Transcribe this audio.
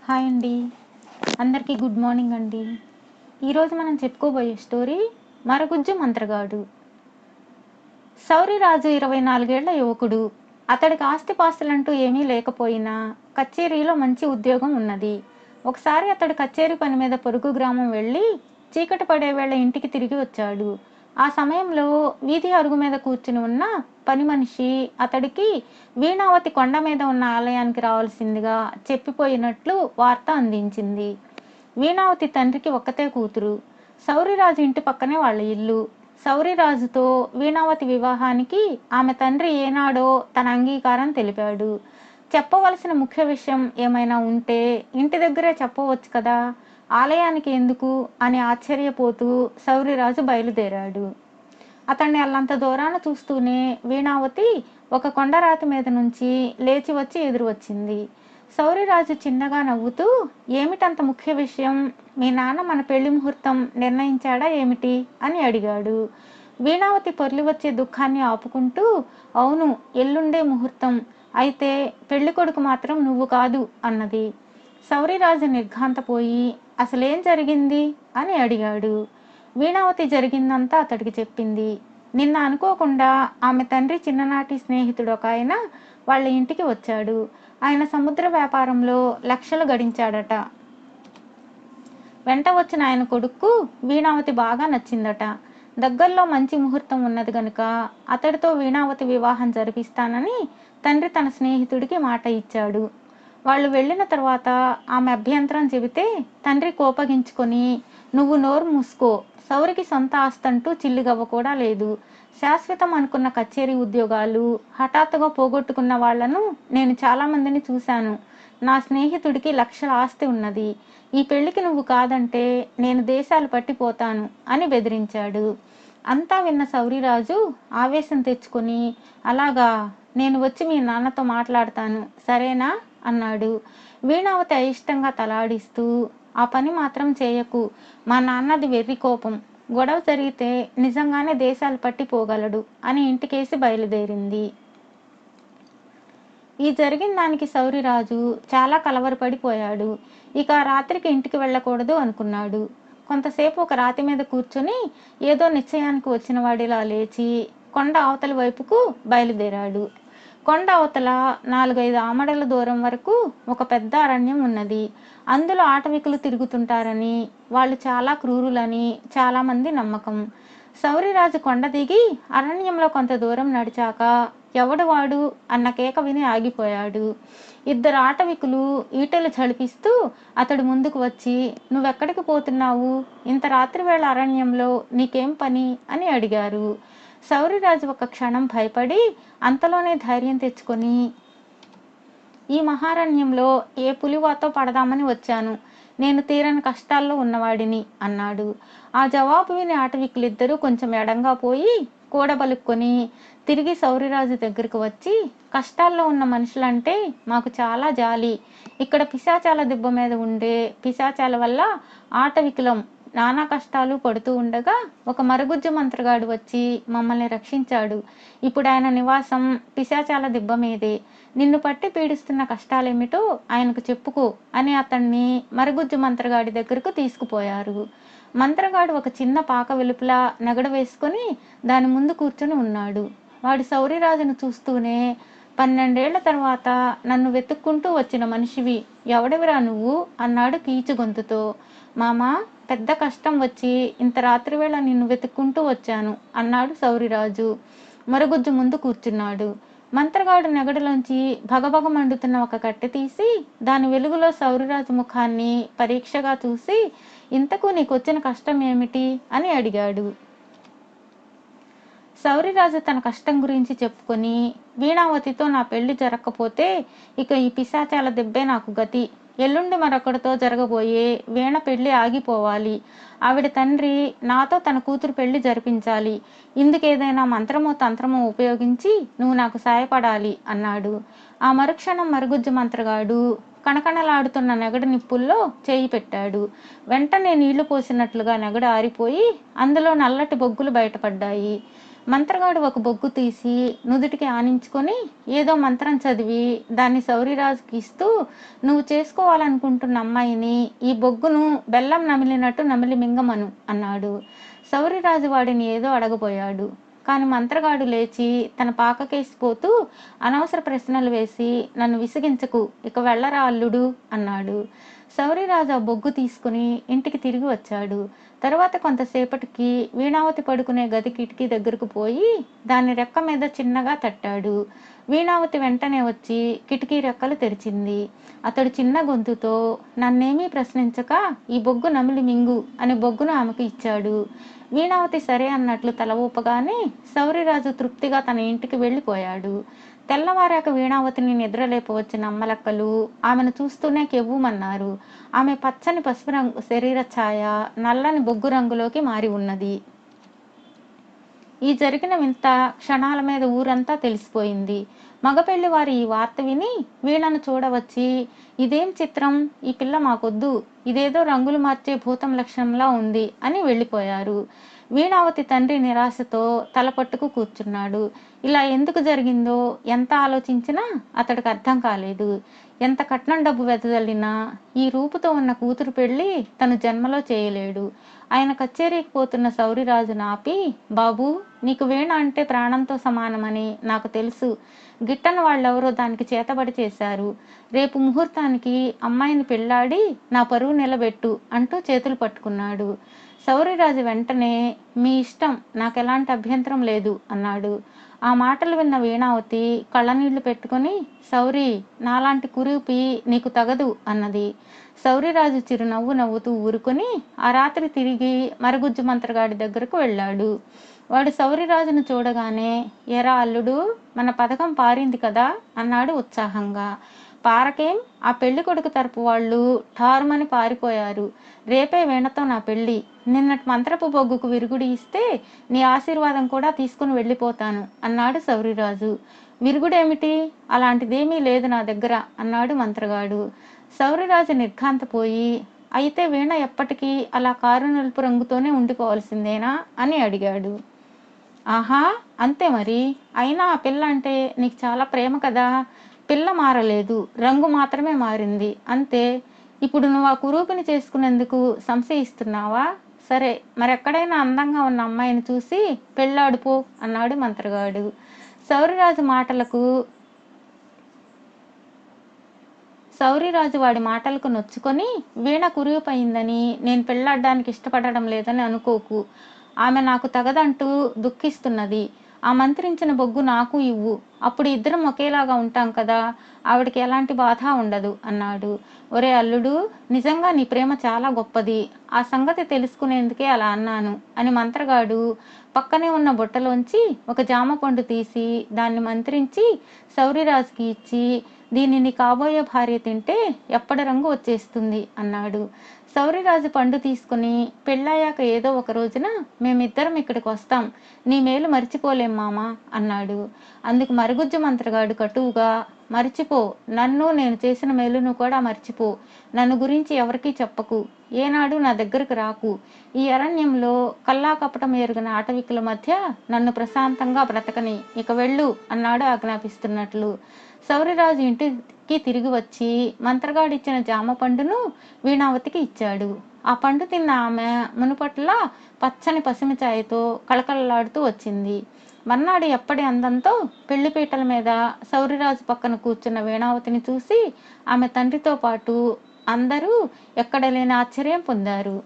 Hi అండి. అందరికీ good morning అండి. ఈరోజు మనం చెప్పుకోబోయే స్టోరీ మరగుజ్జు మంత్రగాడు. సౌరిరాజు 24 ఏళ్ల యువకుడు. అతడికి ఆస్తిపాస్తులంటూ ఏమీ లేకపోయినా కచేరీలో మంచి ఉద్యోగం ఉన్నది. ఒకసారి అతడు కచేరీ పని మీద పొరుగు గ్రామం వెళ్ళి చీకటి పడే వేళ ఇంటికి తిరిగి వచ్చాడు. ఆ సమయంలో వీధి అరుగు మీద కూర్చుని ఉన్న పని మనిషి అతడికి వీణావతి కొండ మీద ఉన్న ఆలయానికి రావాల్సిందిగా చెప్పిపోయినట్లు వార్త అందించింది. వీణావతి తండ్రికి ఒక్కతే కూతురు. సౌరిరాజు ఇంటి పక్కనే వాళ్ళ ఇల్లు. సౌరిరాజుతో వీణావతి వివాహానికి ఆమె తండ్రి ఏనాడో తన అంగీకారం తెలిపాడు. చెప్పవలసిన ముఖ్య విషయం ఏమైనా ఉంటే ఇంటి దగ్గరే చెప్పవచ్చు కదా, ఆలయానికి ఎందుకు అని ఆశ్చర్యపోతూ సౌరిరాజు బయలుదేరాడు. అతన్ని అల్లంత దూరాన చూస్తూనే వీణావతి ఒక కొండరాతి మీద నుంచి లేచి వచ్చి ఎదురు వచ్చింది. సౌరిరాజు చిన్నగా నవ్వుతూ, ఏమిటంత ముఖ్య విషయం? మీ నాన్న మన పెళ్లి ముహూర్తం నిర్ణయించాడా ఏమిటి అని అడిగాడు. వీణావతి పొర్లి వచ్చే దుఃఖాన్ని ఆపుకుంటూ, అవును, ఎల్లుండే ముహూర్తం. అయితే పెళ్లి కొడుకు మాత్రం నువ్వు కాదు అన్నది. సౌరిరాజు నిర్ఘాంతపోయి, అసలేం జరిగింది అని అడిగాడు. వీణావతి జరిగిందంతా అతడికి చెప్పింది. నిన్న అనుకోకుండా ఆమె తండ్రి చిన్ననాటి స్నేహితుడు ఒక ఆయన వాళ్ళ ఇంటికి వచ్చాడు. ఆయన సముద్ర వ్యాపారంలో లక్షలు గడించాడట. వెంట వచ్చిన ఆయన కొడుకు వీణావతి బాగా నచ్చిందట. దగ్గరలో మంచి ముహూర్తం ఉన్నది గనుక అతడితో వీణావతి వివాహం జరిపిస్తానని తండ్రి తన స్నేహితుడికి మాట ఇచ్చాడు. వాళ్ళు వెళ్ళిన తర్వాత ఆమె అభ్యంతరం చెబితే తండ్రి కోపగించుకొని, నువ్వు నోరు మూసుకో, సౌరికి సొంత ఆస్తంటూ చిల్లిగవ్వ కూడా లేదు. శాశ్వతం అనుకున్న కచేరీ ఉద్యోగాలు హఠాత్తుగా పోగొట్టుకున్న వాళ్లను నేను చాలామందిని చూశాను. నా స్నేహితుడికి లక్షల ఆస్తి ఉన్నది. ఈ పెళ్లికి నువ్వు కాదంటే నేను దేశాలు పట్టిపోతాను అని బెదిరించాడు. అంతా విన్న సౌరిరాజు ఆవేశం తెచ్చుకొని, అలాగా, నేను వచ్చి మీ నాన్నతో మాట్లాడతాను, సరేనా అన్నాడు. వీణావతి అయిష్టంగా తలాడిస్తూ, ఆ పని మాత్రం చేయకు, మా నాన్నది వెర్రి కోపం, గొడవ జరిగితే నిజంగానే దేశాలు పట్టిపోగలడు అని ఇంటికేసి బయలుదేరింది. ఈ జరిగిన దానికి సౌరిరాజు చాలా కలవరపడిపోయాడు. ఇక రాత్రికి ఇంటికి వెళ్ళకూడదు అనుకున్నాడు. కొంతసేపు ఒక రాతి మీద కూర్చొని ఏదో నిశ్చయానికి వచ్చిన వాడిలా లేచి కొండ అవతలి వైపుకు బయలుదేరాడు. కొండ అవతల 4-5 ఆమడల దూరం వరకు ఒక పెద్ద అరణ్యం ఉన్నది. అందులో ఆటవికులు తిరుగుతుంటారని, వాళ్ళు చాలా క్రూరులని చాలామంది నమ్మకం. సౌరిరాజు కొండ దిగి అరణ్యంలో కొంత దూరం నడిచాక ఎవడు వాడు అన్న కేక విని ఆగిపోయాడు. 2 ఆటవికులు ఈటెలు ఝళిపిస్తూ అతడు ముందుకు వచ్చి, నువ్వెక్కడికి పోతున్నావు? ఇంత రాత్రివేళ అరణ్యంలో నీకేం పని అని అడిగారు. సౌరిరాజు ఒక క్షణం భయపడి అంతలోనే ధైర్యం తెచ్చుకొని, ఈ మహారణ్యంలో ఏ పులివాతో పడదామని వచ్చాను. నేను తీరని కష్టాల్లో ఉన్నవాడిని అన్నాడు. ఆ జవాబు విని ఆటవికులిద్దరూ కొంచెం ఎడంగా పోయి కూడబలుక్కొని తిరిగి సౌరిరాజు దగ్గరకు వచ్చి, కష్టాల్లో ఉన్న మనుషులంటే మాకు చాలా జాలి. ఇక్కడ పిశాచాల దిబ్బ మీద ఉండే పిశాచాల వల్ల ఆటవికులం నానా కష్టాలు పడుతూ ఉండగా ఒక మరుగుజ్జు మంత్రగాడు వచ్చి మమ్మల్ని రక్షించాడు. ఇప్పుడు ఆయన నివాసం పిశాచాల దిబ్బ మీదే. నిన్ను పట్టి పీడిస్తున్న కష్టాలేమిటో ఆయనకు చెప్పుకో అని అతన్ని మరుగుజ్జు మంత్రగాడి దగ్గరకు తీసుకుపోయారు. మంత్రగాడు ఒక చిన్న పాక వెలుపులా నెగడ వేసుకొని దాని ముందు కూర్చొని ఉన్నాడు. వాడు సౌరిరాజును చూస్తూనే, 12 ఏళ్ల తర్వాత నన్ను వెతుక్కుంటూ వచ్చిన మనిషివి, ఎవడెవరా నువ్వు అన్నాడు కీచు గొంతుతో. మామా, పెద్ద కష్టం వచ్చి ఇంత రాత్రివేళ నిన్ను వెతుక్కుంటూ వచ్చాను అన్నాడు సౌరిరాజు. మరుగుజ్జు ముందు కూర్చున్నాడు. మంత్రగాడు నెగడలోంచి భగభగ మండుతున్న ఒక కట్టె తీసి దాని వెలుగులో సౌరిరాజు ముఖాన్ని పరీక్షగా చూసి, ఇంతకు నీకొచ్చిన కష్టం ఏమిటి అని అడిగాడు. సౌరిరాజు తన కష్టం గురించి చెప్పుకొని, వీణావతితో నా పెళ్లి జరగకపోతే ఇక ఈ పిశాచాల దెబ్బే నాకు గతి. ఎల్లుండి మరొకడితో జరగబోయే వీణ పెళ్లి ఆగిపోవాలి. ఆవిడ తండ్రి నాతో తన కూతురు పెళ్లి జరిపించాలి. ఇందుకేదైనా మంత్రమో తంత్రమో ఉపయోగించి నువ్వు నాకు సాయపడాలి అన్నాడు. ఆ మరుక్షణం మరుగుజ్జు మంత్రగాడు కణకణలాడుతున్న నెగడ నిప్పుల్లో చేయి పెట్టాడు. వెంటనే నీళ్లు పోసినట్లుగా నెగడ ఆరిపోయి అందులో నల్లటి బొగ్గులు బయటపడ్డాయి. మంత్రగాడు ఒక బొగ్గు తీసి నుదుటికి ఆనించుకొని ఏదో మంత్రం చదివి దాన్ని సౌరిరాజుకి ఇస్తూ, నువ్వు చేసుకోవాలనుకుంటున్న అమ్మాయిని ఈ బొగ్గును బెల్లం నమిలినట్టు నమిలి మింగమను అన్నాడు. సౌరిరాజు వాడిని ఏదో అడగబోయాడు. కానీ మంత్రగాడు లేచి తన పాకకేసిపోతూ అనవసర ప్రశ్నలు వేసి, నన్ను విసిగించకు, ఇక వెళ్ళరా అల్లుడు అన్నాడు. సౌరిరాజు ఆ బొగ్గు తీసుకుని ఇంటికి తిరిగి వచ్చాడు. తరువాత కొంతసేపటికి వీణావతి పడుకునే గది కిటికీ దగ్గరకు పోయి దాని రెక్క మీద చిన్నగా తట్టాడు. వీణావతి వెంటనే వచ్చి కిటికీ రెక్కలు తెరిచింది. అతడు చిన్న గొంతుతో, నన్నేమీ ప్రశ్నించక ఈ బొగ్గు నమిలి మింగు అని బొగ్గును ఆమెకు ఇచ్చాడు. వీణావతి సరే అన్నట్లు తల ఊపగానే సౌరిరాజు తృప్తిగా తన ఇంటికి వెళ్ళిపోయాడు. తెల్లవారాక వీణావతిని నిద్రలేపవచ్చిన అమ్మలక్కలు ఆమెను చూస్తూనే కెవ్వుమన్నారు. ఆమె పచ్చని పసుపు రంగు శరీర ఛాయ నల్లని బొగ్గు రంగులోకి మారి ఉన్నది. ఈ జరిగిన వింత క్షణాల మీద ఊరంతా తెలిసిపోయింది. మగపెళ్లి వారి ఈ వార్త విని వీళ్ళను చూడవచ్చి, ఇదేం చిత్రం, ఈ పిల్ల మాకొద్దు, ఇదేదో రంగులు మార్చే భూతం లక్షణంలా ఉంది అని వెళ్ళిపోయారు. వీణావతి తండ్రి నిరాశతో తలపట్టుకు కూర్చున్నాడు. ఇలా ఎందుకు జరిగిందో ఎంత ఆలోచించినా అతడికి అర్థం కాలేదు. ఎంత కట్నం డబ్బు వెదజల్లినా ఈ రూపుతో ఉన్న కూతురు పెళ్లి తను జన్మలో చేయలేడు. ఆయన కచేరీకి పోతున్న సౌరిరాజు నాపి, బాబు, నీకు వీణ అంటే ప్రాణంతో సమానమని నాకు తెలుసు. గిట్టని వాళ్ళెవరో దానికి చేతబడి చేశారు. రేపు ముహూర్తానికి అమ్మాయిని పెళ్ళాడి నా పరువు నిలబెట్టు అంటూ చేతులు పట్టుకున్నాడు. సౌరిరాజు వెంటనే, మీ ఇష్టం, నాకెలాంటి అభ్యంతరం లేదు అన్నాడు. ఆ మాటలు విన్న వీణావతి కళ్ళనీళ్లు పెట్టుకుని, సౌరి, నాలాంటి కురూపి నీకు తగదు అన్నది. సౌరిరాజు చిరునవ్వు నవ్వుతూ ఊరుకొని ఆ రాత్రి తిరిగి మరుగుజ్జు మంత్రగాడి దగ్గరకు వెళ్ళాడు. వాడు సౌరిరాజును చూడగానే, ఎరా అల్లుడు, మన పథకం పారింది కదా అన్నాడు ఉత్సాహంగా. పారకేం, ఆ పెళ్లి కొడుకు తరపు వాళ్ళు ఠారుమని పారిపోయారు. రేపే వీణతో నా పెళ్లి. నిన్నటి మంత్రపు బొగ్గుకు విరుగుడి ఇస్తే నీ ఆశీర్వాదం కూడా తీసుకుని వెళ్ళిపోతాను అన్నాడు సౌరిరాజు. విరుగుడేమిటి, అలాంటిదేమీ లేదు నా దగ్గర అన్నాడు మంత్రగాడు. సౌరిరాజు నిర్ఘాంతపోయి, అయితే వీణ ఎప్పటికీ అలా కారు నలుపు రంగుతోనే ఉండిపోవలసిందేనా అని అడిగాడు. ఆహా, అంతే మరి. అయినా ఆ పిల్ల అంటే నీకు చాలా ప్రేమ కదా. పిల్ల మారలేదు, రంగు మాత్రమే మారింది అంతే. ఇప్పుడు నువ్వు ఆ కురూపిని చేసుకునేందుకు సంశయిస్తున్నావా? సరే, మరెక్కడైనా అందంగా ఉన్న అమ్మాయిని చూసి పెళ్ళాడుపో అన్నాడు మంత్రగాడు. సౌరిరాజు వాడి మాటలకు నొచ్చుకొని, వీణ కురూపయిందని నేను పెళ్ళాడడానికి ఇష్టపడడం లేదని అనుకోకు. ఆమె నాకు తగదంటూ దుఃఖిస్తున్నది. ఆ మంత్రించిన బొగ్గు నాకు ఇవ్వు, అప్పుడు ఇద్దరం ఒకేలాగా ఉంటాం కదా, ఆవిడికి ఎలాంటి బాధ ఉండదు అన్నాడు. ఒరే అల్లుడు, నిజంగా నీ ప్రేమ చాలా గొప్పది. ఆ సంగతి తెలుసుకునేందుకే అలా అన్నాను అని మంత్రగాడు పక్కనే ఉన్న బుట్టలోంచి ఒక జామ పండు తీసి దాన్ని మంత్రించి సౌరిరాజుకి ఇచ్చి, దీన్ని నీ కాబోయే భార్య తింటే ఎప్పటి రంగు వచ్చేస్తుంది అన్నాడు. సౌరిరాజు పండు తీసుకుని, పెళ్ళయ్యాక ఏదో ఒక రోజున మేమిద్దరం ఇక్కడికి వస్తాం, నీ మేలు మర్చిపోలేం మామా అన్నాడు. అందుకు మరుగుజ్జు మంత్రగాడు కటువుగా, మర్చిపో, నన్ను నేను చేసిన మేలును కూడా మర్చిపో, నన్ను గురించి ఎవరికీ చెప్పకు, ఏనాడు నా దగ్గరకు రాకు, ఈ అరణ్యంలో కల్లా కపటం ఎరుగిన ఆటవికుల మధ్య నన్ను ప్రశాంతంగా బ్రతకని, ఇక వెళ్ళు అన్నాడు ఆజ్ఞాపిస్తున్నట్లు. సౌరిరాజు ఇంటికి తిరిగి వచ్చి మంత్రగాడిచ్చిన జామ పండును వీణావతికి ఇచ్చాడు. ఆ పండు తిన్న ఆమె మునుపట్లా పచ్చని పసిమి ఛాయతో కళకళలాడుతూ వచ్చింది. మర్నాడు ఎప్పటి అందంతో పెళ్లిపీటల మీద సౌరిరాజు పక్కన కూర్చున్న వీణావతిని చూసి ఆమె తండ్రితో పాటు అందరూ ఎక్కడ లేని ఆశ్చర్యం పొందారు.